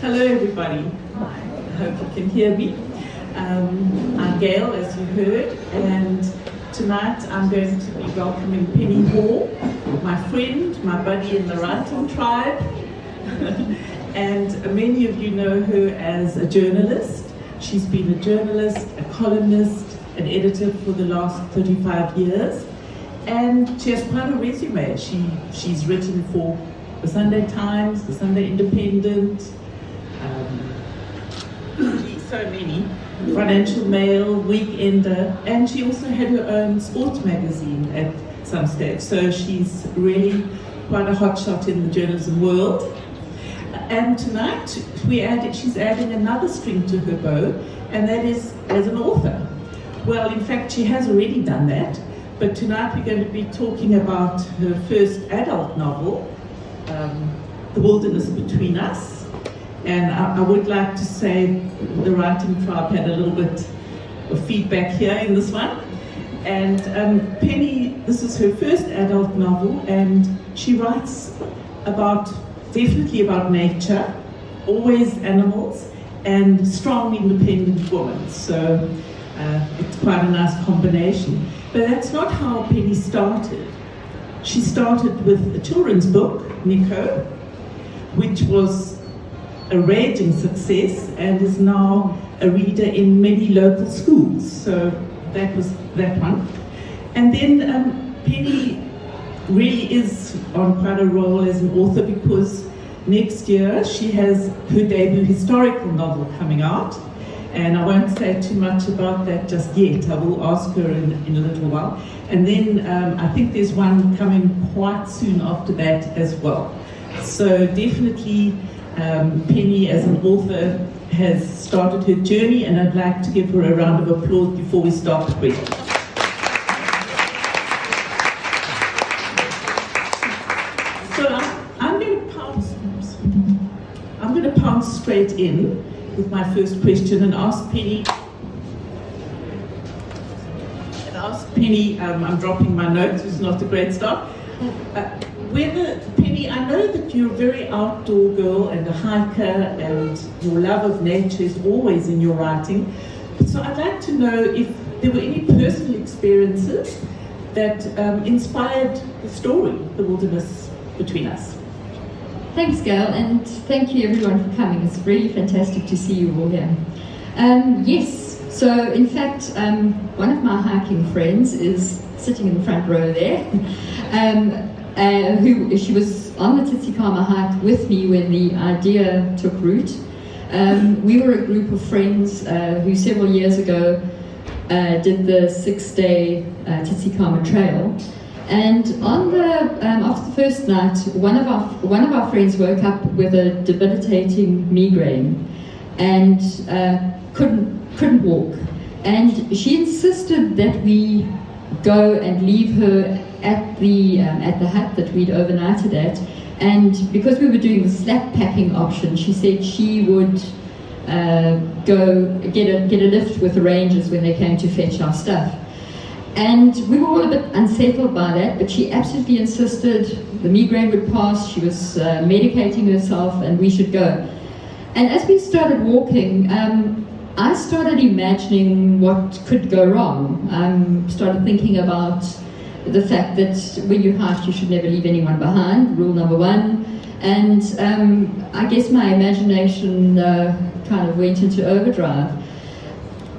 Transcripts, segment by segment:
Hello everybody. I hope you can hear me. I'm Gail, as you heard, and tonight I'm going to be welcoming Penny Haw, my friend, my buddy in the writing tribe. And many of you know her as a journalist. She's been a journalist, a columnist, an editor for the last 35 years. And she has quite a resume. She's written for the Sunday Times, the Sunday Independent, so many, Financial Mail, Weekender, and she also had her own sports magazine at some stage. So she's really quite a hotshot in the journalism world. And tonight she's adding another string to her bow, and that is as an author. Well, in fact, she has already done that, but tonight we're going to be talking about her first adult novel, The Wilderness Between Us. And I would like to say the writing tribe had a little bit of feedback here in this one. And Penny, this is her first adult novel, and she writes definitely about nature, always animals, and strong, independent women. So it's quite a nice combination. But that's not how Penny started. She started with a children's book, Nico, which was a raging success and is now a reader in many local schools. So that was that one. And then Penny really is on quite a roll as an author, because next year she has her debut historical novel coming out. And I won't say too much about that just yet. I will ask her in a little while. And then I think there's one coming quite soon after that as well. So definitely Penny as an author has started her journey, and I'd like to give her a round of applause before we start the questions. So I'm going to pounce straight in with my first question and ask Penny. I'm dropping my notes, it's not a great start. Penny, I know that you're a very outdoor girl and a hiker, and your love of nature is always in your writing. So I'd like to know if there were any personal experiences that inspired the story, The Wilderness Between Us. Thanks, Gail, and thank you everyone for coming. It's really fantastic to see you all here. Yes, so in fact, one of my hiking friends is sitting in the front row there. She was on the Tsitsikamma hike with me when the idea took root. We were a group of friends who several years ago did the 6-day Tsitsikamma trail. And after the first night, one of our friends woke up with a debilitating migraine and couldn't walk. And she insisted that we go and leave her at the hut that we'd overnighted at. And because we were doing the slap packing option, she said she would go get a lift with the rangers when they came to fetch our stuff. And we were all a bit unsettled by that, but she absolutely insisted the migraine would pass. She was medicating herself and we should go. And as we started walking, I started imagining what could go wrong. I started thinking about the fact that when you hike, you should never leave anyone behind, rule number one. And I guess my imagination kind of went into overdrive.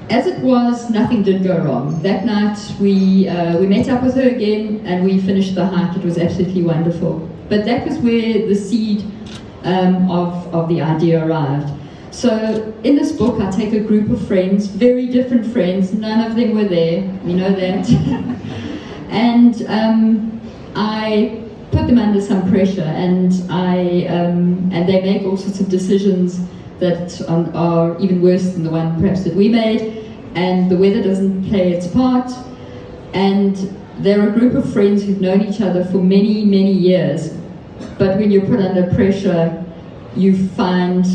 As it was, nothing did go wrong. That night we met up with her again and we finished the hike. It was absolutely wonderful. But that was where the seed of the idea arrived. So in this book I take a group of friends, very different friends, none of them were there, we know that. And I put them under some pressure, and they make all sorts of decisions that are even worse than the one perhaps that we made, and the weather doesn't play its part, and they're a group of friends who've known each other for many, many years, but when you're put under pressure, you find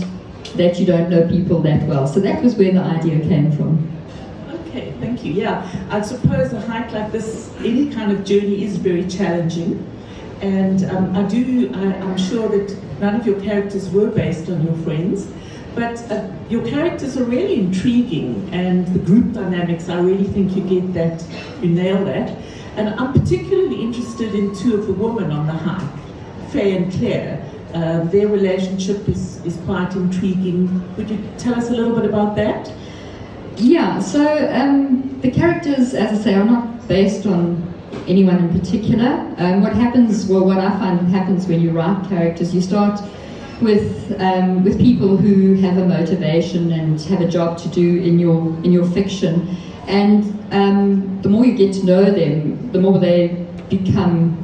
that you don't know people that well. So that was where the idea came from. Okay, thank you. Yeah, I suppose a hike like this, any kind of journey is very challenging. And I'm sure that none of your characters were based on your friends, but your characters are really intriguing, and the group dynamics, I really think you get that, you nail that. And I'm particularly interested in two of the women on the hike, Faye and Claire. Their relationship is quite intriguing. Would you tell us a little bit about that? Yeah, so the characters, as I say, are not based on anyone in particular. What I find happens when you write characters, you start with people who have a motivation and have a job to do in your fiction, and the more you get to know them, the more they become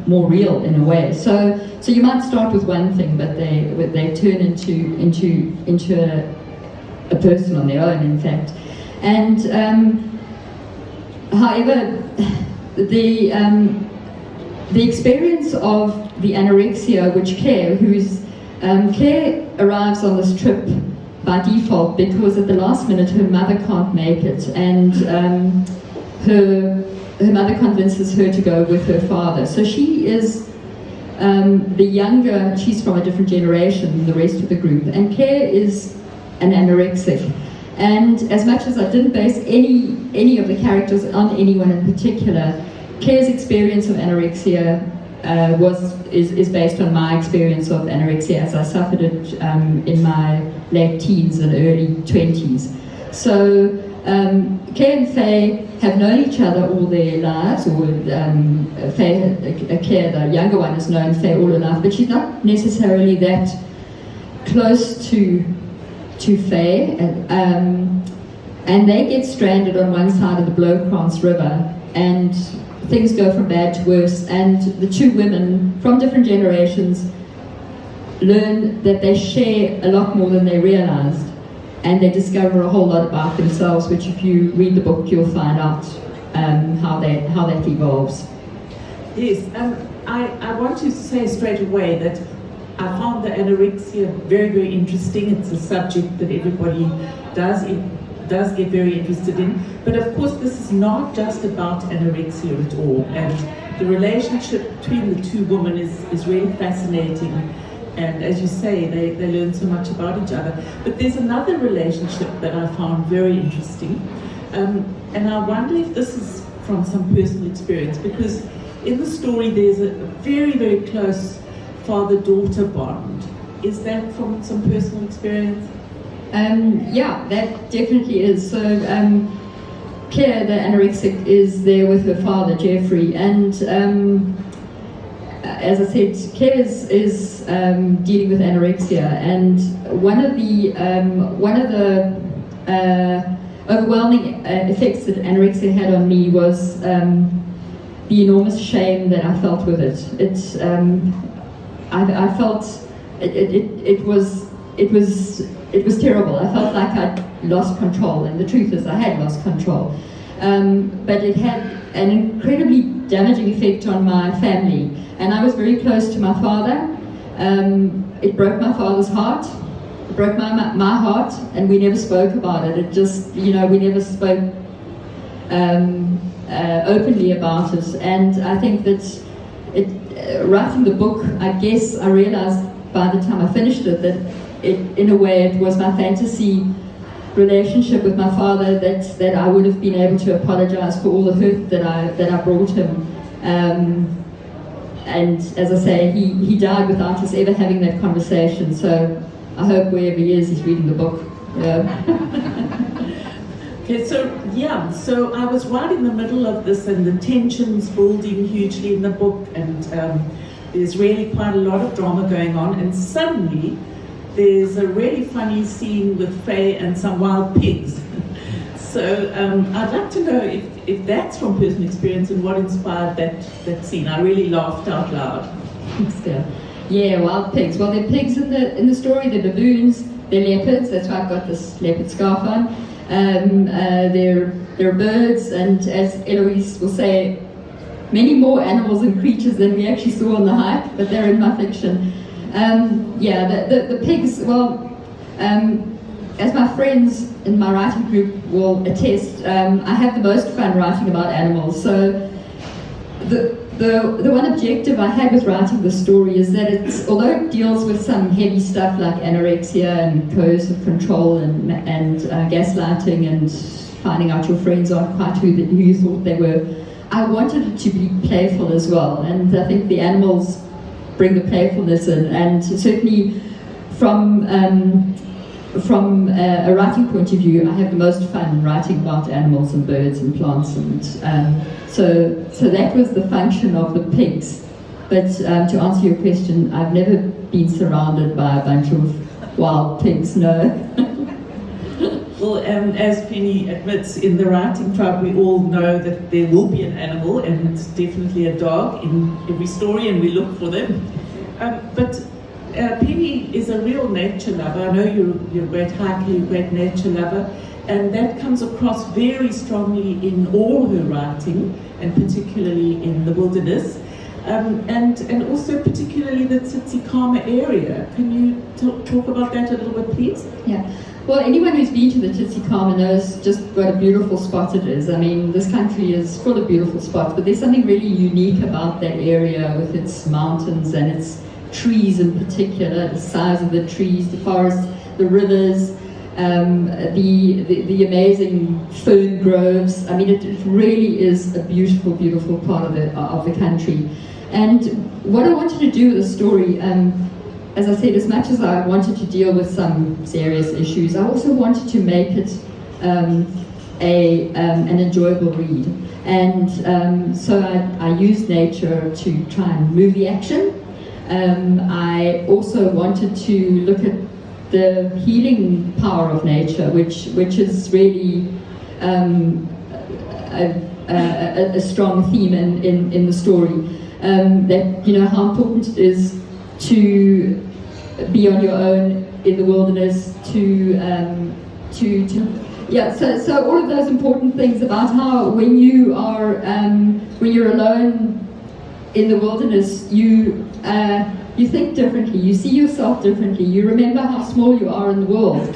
more real in a way. So you might start with one thing, but they turn into a person on their own, in fact. And however, the experience of the anorexia, which Claire arrives on this trip by default because at the last minute her mother can't make it, and her mother convinces her to go with her father. So she is the younger, she's from a different generation than the rest of the group, and Claire is an anorexic. And as much as I didn't base any of the characters on anyone in particular, Claire's experience of anorexia is based on my experience of anorexia as I suffered it in my late teens and early 20s. So Claire and Faye have known each other all their lives, or Claire, the younger one, has known Faye all her life, but she's not necessarily that close to Faye, and they get stranded on one side of the Blowkrans River, and things go from bad to worse, and the two women from different generations learn that they share a lot more than they realized, and they discover a whole lot about themselves, which if you read the book you'll find out how that evolves. Yes, I want to say straight away that I found the anorexia very, very interesting. It's a subject that everybody does get very interested in. But of course, this is not just about anorexia at all. And the relationship between the two women is really fascinating. And as you say, they learn so much about each other. But there's another relationship that I found very interesting. And I wonder if this is from some personal experience, because in the story there's a very, very close father-daughter bond. Is that from some personal experience? Yeah, that definitely is. So Claire, the anorexic, is there with her father, Jeffrey, and as I said, Claire is dealing with anorexia, and one of the overwhelming effects that anorexia had on me was the enormous shame that I felt with it. I felt it was terrible. I felt like I'd lost control, and the truth is I had lost control. But it had an incredibly damaging effect on my family, and I was very close to my father. It broke my father's heart. It broke my heart, and we never spoke about it. It just, we never spoke openly about it. And I think that writing the book, I guess I realized by the time I finished it that in a way it was my fantasy relationship with my father that I would have been able to apologize for all the hurt that I brought him. And as I say, he died without us ever having that conversation. So I hope wherever he is, he's reading the book. Okay, so I was right in the middle of this, and the tension's building hugely in the book, and there's really quite a lot of drama going on, and suddenly there's a really funny scene with Faye and some wild pigs. So I'd like to know if that's from personal experience and what inspired that scene. I really laughed out loud. Yeah, wild pigs. Well, they're pigs in the story. They're baboons. They're leopards. That's why I've got this leopard scarf on. They're birds, and as Eloise will say, many more animals and creatures than we actually saw on the hike, but they're in my fiction. The pigs, well, as my friends in my writing group will attest, I have the most fun writing about animals. So the one objective I had with writing the story is that it's, although it deals with some heavy stuff like anorexia and coercive control and gaslighting and finding out your friends aren't quite who you thought they were, I wanted it to be playful as well, and I think the animals bring the playfulness in, and certainly from a writing point of view, I have the most fun writing about animals and birds and plants, and so that was the function of the pigs. But to answer your question, I've never been surrounded by a bunch of wild pigs, no. Well, as Penny admits, in the writing tribe, we all know that there will be an animal, and it's definitely a dog in every story, and we look for them. But Penny is a real nature lover. I know you're a great hiker, you're a great nature lover, and that comes across very strongly in all her writing, and particularly in the wilderness, and also particularly the Tsitsikamma area. Can you talk about that a little bit, please? Yeah. Well, anyone who's been to the Tsitsikamma knows just what a beautiful spot it is. I mean, this country is full of beautiful spots, but there's something really unique about that area with its mountains and its trees in particular, the size of the trees, the forests, the rivers, the amazing fern groves. I mean, it really is a beautiful, beautiful part of the country. And what I wanted to do with the story, as I said, as much as I wanted to deal with some serious issues, I also wanted to make it an enjoyable read. And so I used nature to try and move the action. I also wanted to look at the healing power of nature, which is really a strong theme in the story. That, you know, how important it is to be on your own in the wilderness, so all of those important things about how when you're alone in the wilderness, you think differently, you see yourself differently, you remember how small you are in the world,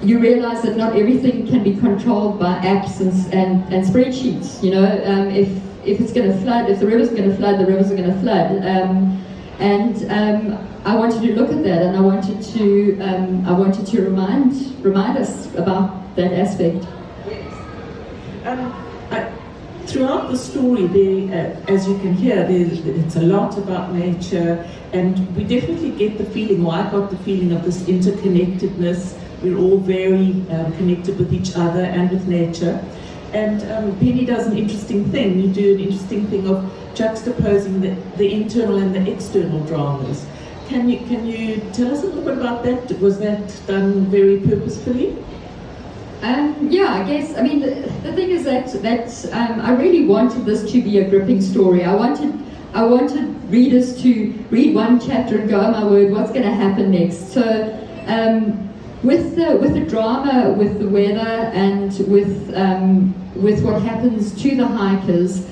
you realize that not everything can be controlled by apps and spreadsheets. You know, if it's going to flood, if the river's going to flood, the rivers are going to flood. I wanted to look at that, and I wanted to remind us about that aspect. Throughout the story, as you can hear, it's a lot about nature, and we definitely get the feeling, or I got the feeling of this interconnectedness. We're all very connected with each other and with nature. And Penny does an interesting thing. You do an interesting thing of juxtaposing the internal and the external dramas. Can you tell us a little bit about that? Was that done very purposefully? Yeah, I guess. I mean, the thing is that I really wanted this to be a gripping story. I wanted readers to read one chapter and go, oh my word, what's going to happen next? So with the drama, with the weather, and with what happens to the hikers,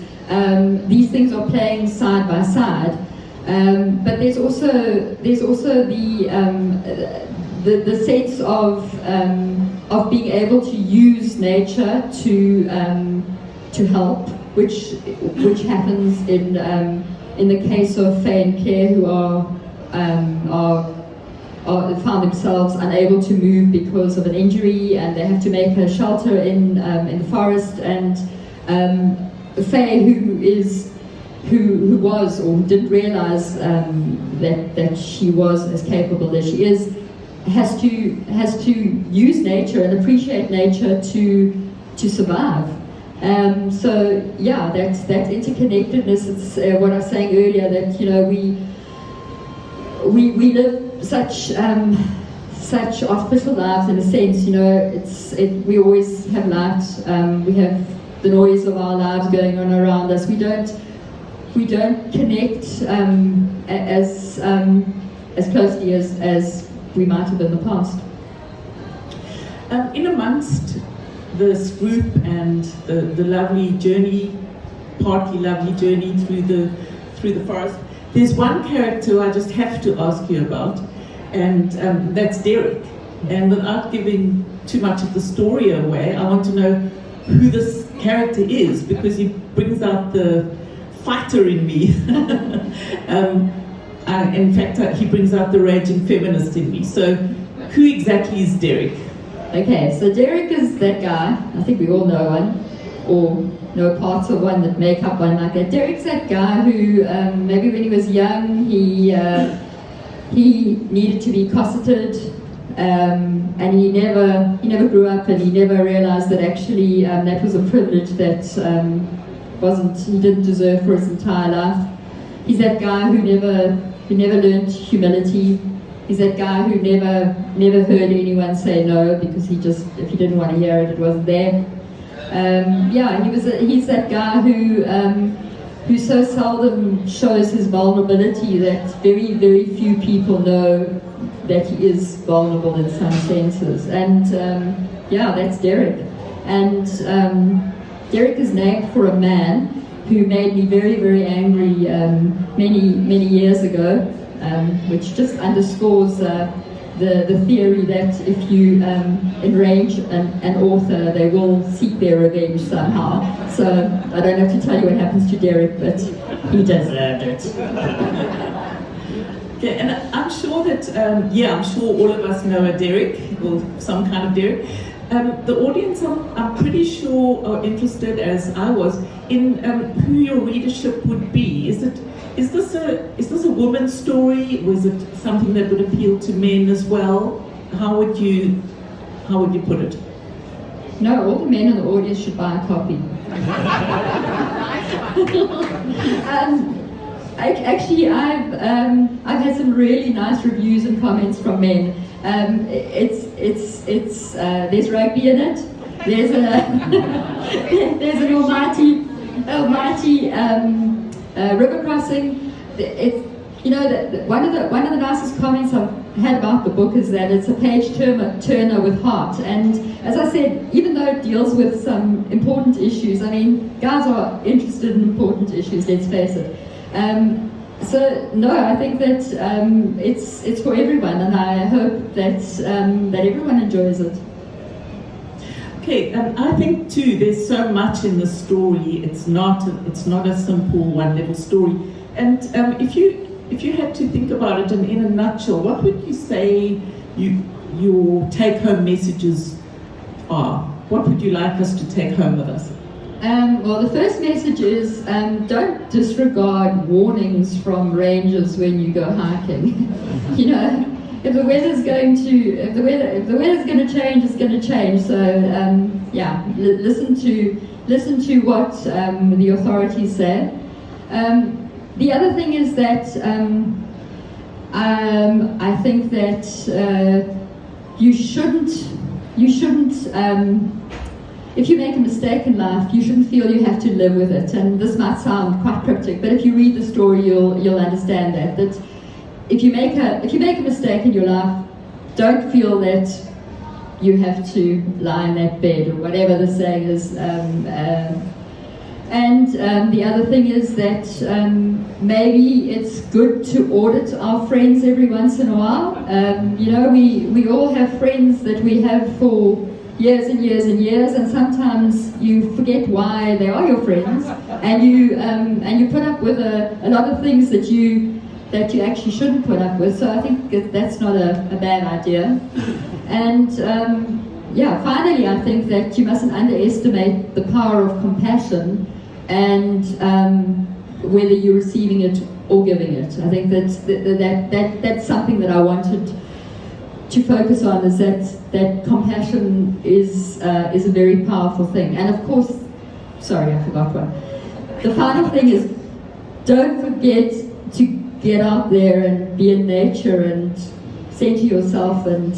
these things are playing side by side. But there's also the sense of being able to use nature to help, which happens in the case of Faye and Claire, who are found themselves unable to move because of an injury, and they have to make a shelter in the forest. And Faye, who was or didn't realize that she was as capable as she is, has to use nature and appreciate nature to survive. So yeah, that's interconnectedness. It's what I was saying earlier, that, you know, we live such artificial lives in a sense. You know, we always have light. We have the noise of our lives going on around us. We don't connect as closely as we might have in the past. In amongst this group and the lovely journey, partly lovely journey through the forest, there's one character I just have to ask you about, and that's Derek. And without giving too much of the story away, I want to know who this character is, because brings out the fighter in me. In fact, he brings out the raging feminist in me. So, who exactly is Derek? Okay, so Derek is that guy. I think we all know one, or know parts of one that make up one like that. Derek's that guy who maybe when he was young, he needed to be cosseted, and he never grew up, and he never realized that actually that was a privilege that he didn't deserve for his entire life. He's that guy who never learned humility. He's that guy who never heard anyone say no, because if he didn't want to hear it, it wasn't there. He's that guy who so seldom shows his vulnerability that very, very few people know that he is vulnerable in some senses. And that's Derek. And Derek is named for a man who made me very, very angry many years ago, which just underscores the theory that if you enrage an author, they will seek their revenge somehow. So I don't have to tell you what happens to Derek, but he deserved it. Okay, and I'm sure that, I'm sure all of us know a Derek, or some kind of Derek. The audience, I'm pretty sure, are interested, as I was, in who your readership would be. Is this a woman's story, or is it something that would appeal to men as well? How would you put it? No, all the men in the audience should buy a copy. I've had some really nice reviews and comments from men. There's rugby in it. There's an almighty river crossing. One of the nicest comments I've had about the book is that it's a page turner with heart. And as I said, even though it deals with some important issues, I mean, guys are interested in important issues, let's face it. I think that it's for everyone, and I hope that everyone enjoys it. Okay, I think too, there's so much in the story. It's not a simple one-level story. And if you had to think about it in a nutshell, what would you say your take-home messages are? What would you like us to take home with us? Well, the first message is don't disregard warnings from rangers when you go hiking. If the weather's going to change, it's going to change. So listen to what the authorities say. The other thing is that I think that you shouldn't. If you make a mistake in life, you shouldn't feel you have to live with it. And this might sound quite cryptic, but if you read the story, you'll understand that if you make a mistake in your life, don't feel that you have to lie in that bed, or whatever the saying is. The other thing is that maybe it's good to audit our friends every once in a while. We all have friends that we have for years and years and years, and sometimes you forget why they are your friends, and you put up with a lot of things that you actually shouldn't put up with. So I think that's not a bad idea. And finally, I think that you mustn't underestimate the power of compassion, and whether you're receiving it or giving it. I think that's something that I wanted to focus on, is that compassion is a very powerful thing. And of course, sorry, I forgot one. The final thing is, don't forget to get out there and be in nature and center yourself and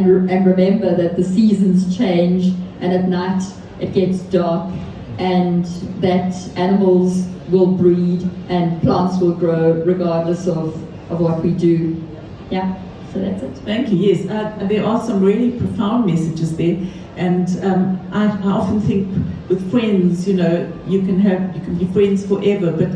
remember that the seasons change, and at night it gets dark, and that animals will breed and plants will grow regardless of what we do. Yeah. So that's it. Thank you. Yes, there are some really profound messages there, and I often think with friends, you can be friends forever, but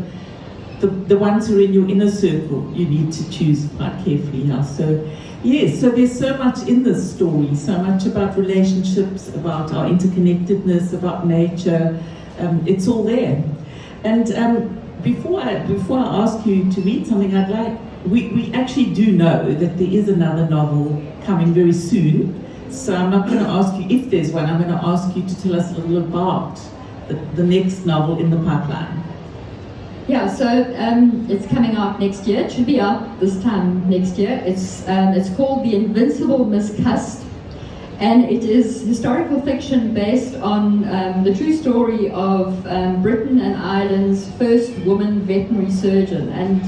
the ones who are in your inner circle, you need to choose quite carefully. So yes, so there's so much in this story, so much about relationships, about our interconnectedness, about nature. It's all there. And before I ask you to read something, I'd like, we actually do know that there is another novel coming very soon. So I'm not going to ask you if there's one, I'm going to ask you to tell us a little about the next novel in the pipeline. Yeah, so it's coming out next year. It should be out this time next year. It's called The Invincible Miss Cust, and it is historical fiction based on the true story of Britain and Ireland's first woman veterinary surgeon. And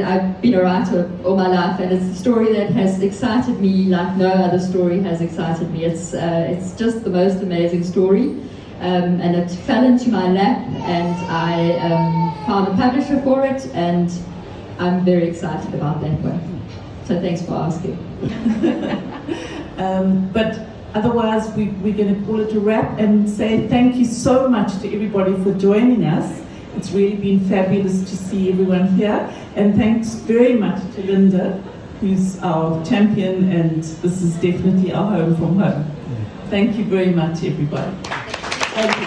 I've been a writer all my life, and it's a story that has excited me like no other story has excited me. It's just the most amazing story. And it fell into my lap, and I found a publisher for it, and I'm very excited about that one. So thanks for asking. But otherwise, we're going to call it a wrap and say thank you so much to everybody for joining us. It's really been fabulous to see everyone here, and thanks very much to Linda, who's our champion, and this is definitely our home from home. Thank you very much, everybody. Thank you.